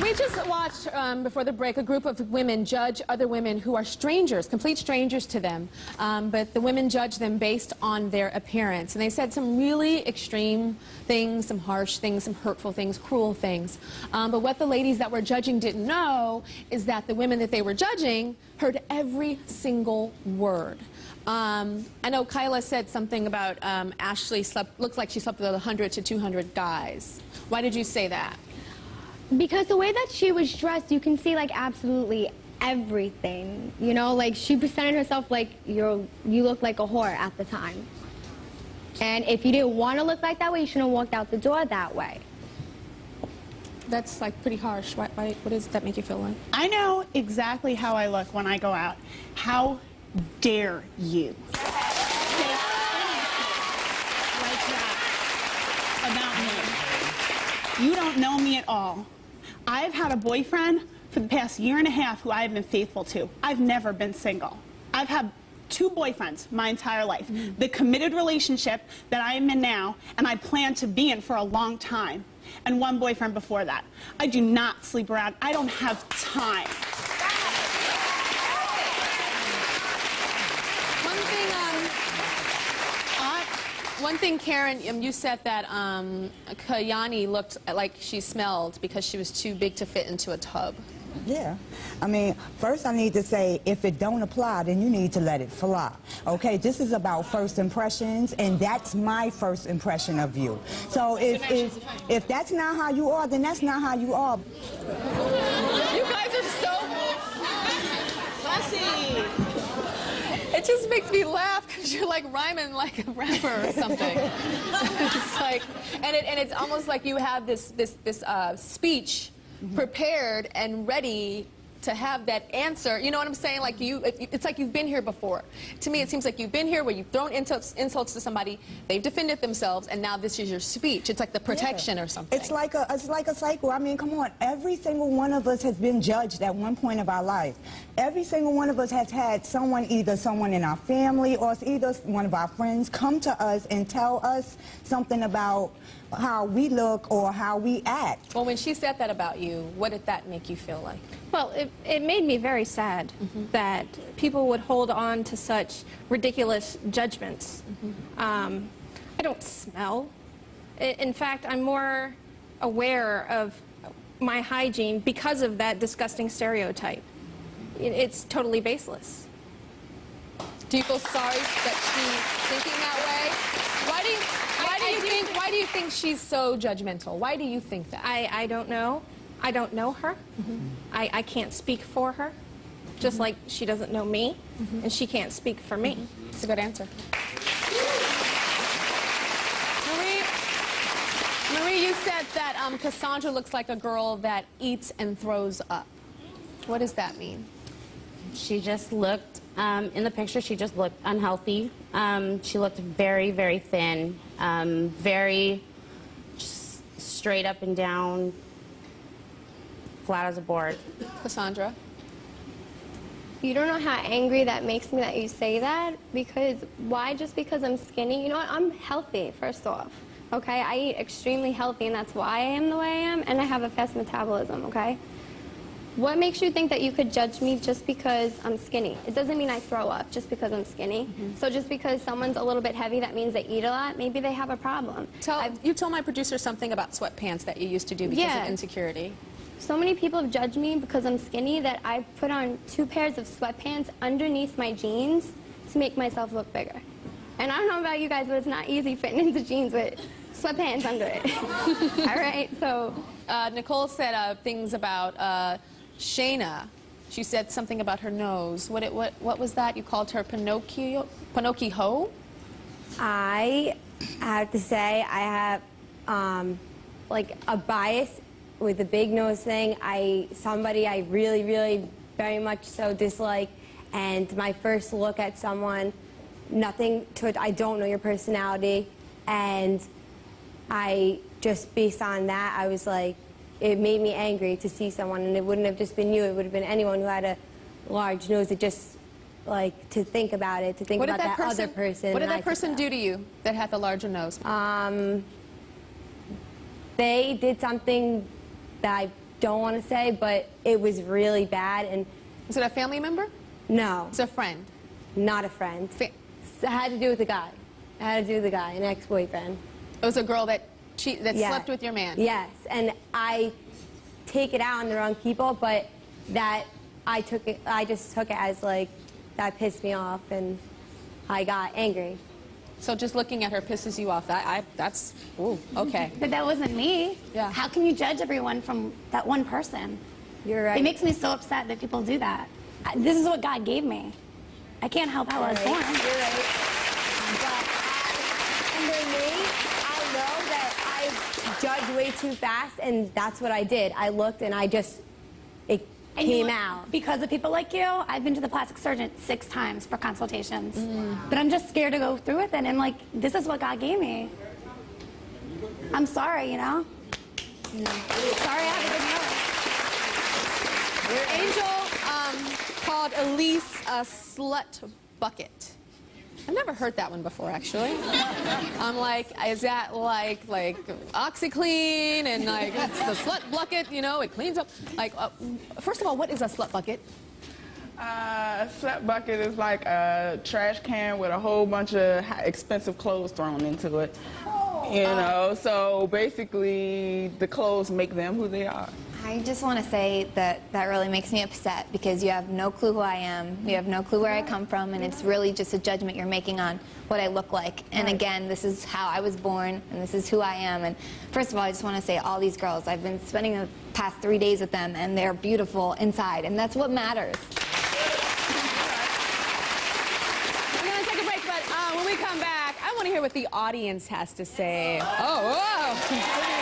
We just watched, before the break, a group of women judge other women who are strangers, complete strangers to them. But the women judge them based on their appearance. And they said some really extreme things, some harsh things, some hurtful things, cruel things. But what the ladies that were judging didn't know is that the women that they were judging heard every single word. I know Kyla said something about Ashley looks like she slept with 100 to 200 guys. Why did you say that? Because the way that she was dressed, you can see like absolutely everything. You know, like she presented herself like you look like a whore at the time. And if you didn't want to look like that way, you shouldn't have walked out the door that way. That's like pretty harsh. What does that make you feel like? I know exactly how I look when I go out. How dare you say anything like that about me? You don't know me at all. I've had a boyfriend for the past year and a half who I have been faithful to. I've never been single. I've had 2 boyfriends my entire life. The committed relationship that I am in now, and I plan to be in for a long time, and 1 boyfriend before that. I do not sleep around. I don't have time. One thing, Karen, you said that Kayani looked like she smelled because she was too big to fit into a tub. Yeah. I mean, first I need to say, if it don't apply, then you need to let it fly. Okay, this is about first impressions, and that's my first impression of you. So if that's not how you are, then that's not how you are. You guys are so fussy. It just makes me laugh because you're like rhyming like a rapper or something. It's like, and it's almost like you have this speech prepared and ready to have that answer. You know what I'm saying? Like it's like you've been here before. To me, it seems like you've been here where you've thrown insults to somebody, they've defended themselves, and now this is your speech. It's like the protection or something. It's like a cycle. I mean, come on. Every single one of us has been judged at one point of our life. Every single one of us has had someone, either someone in our family or either one of our friends, come to us and tell us something about how we look or how we act. Well, when she said that about you, what did that make you feel like? Well, it made me very sad that people would hold on to such ridiculous judgments. I don't smell. In fact, I'm more aware of my hygiene because of that disgusting stereotype. It's totally baseless. Do you feel sorry that she's thinking that way? Why do you think she's so judgmental? Why do you think that? I don't know. I don't know her. I can't speak for her, just like she doesn't know me, and she can't speak for me. It's a good answer. Marie, you said that Cassandra looks like a girl that eats and throws up. What does that mean? She just looked, in the picture, she just looked unhealthy. She looked very, very thin, very straight up and down, flat as a board. Cassandra? You don't know how angry that makes me that you say that, because why just because I'm skinny? You know what? I'm healthy, first off, okay? I eat extremely healthy, and that's why I am the way I am, and I have a fast metabolism, okay? What makes you think that you could judge me just because I'm skinny? It doesn't mean I throw up just because I'm skinny. So just because someone's a little bit heavy, that means they eat a lot? Maybe they have a problem. You told my producer something about sweatpants that you used to do because of insecurity. So many people have judged me because I'm skinny that I've put on 2 pairs of sweatpants underneath my jeans to make myself look bigger. And I don't know about you guys, but it's not easy fitting into jeans with sweatpants under it. All right, so. Nicole said things about Shayna. She said something about her nose. What was that? You called her Pinocchio? I have to say I have like a bias with the big nose thing. Somebody I really, really very much so dislike, and my first look at someone, nothing to it, I don't know your personality, and I just based on that, I was like, it made me angry to see someone, and it wouldn't have just been you, it would have been anyone who had a large nose. It just, like, to think about it, to think about that other person. What did that person do to you that had the larger nose? They did something that I don't want to say, but it was really bad. And Is it a family member? no, It's a friend. not a friend. It had to do with a guy. It had to do with a guy, an ex-boyfriend. It was a girl that Yeah. slept with your man. Yes, and I take it out on the wrong people, but I just took it as like, that pissed me off, and I got angry. So just looking at her pisses you off. That's, ooh, okay. But that wasn't me. Yeah. How can you judge everyone from that one person? You're right. It makes me so upset that people do that. This is what God gave me. I can't help how I was born. You're right. But under me, I know that I judged way too fast, and that's what I did. I looked, and it And you came know, out. because of people like you, I've been to the plastic surgeon 6 times for consultations. But I'm just scared to go through with it. And like, this is what God gave me. I'm sorry, you know? Sorry I have a good nose. Angel called Elise a slut bucket. I've never heard that one before, actually. I'm like, is that like OxyClean and like it's the slut bucket, you know, it cleans up. Like, first of all, what is a slut bucket? A slut bucket is like a trash can with a whole bunch of expensive clothes thrown into it. You know, so basically the clothes make them who they are. I just want to say that really makes me upset because you have no clue who I am, you have no clue where I come from, and it's really just a judgment you're making on what I look like. And again, this is how I was born, and this is who I am. And first of all, I just want to say all these girls, I've been spending the past 3 days with them, and they're beautiful inside, and that's what matters. We're going to take a break, but when we come back, I want to hear what the audience has to say. Oh, whoa.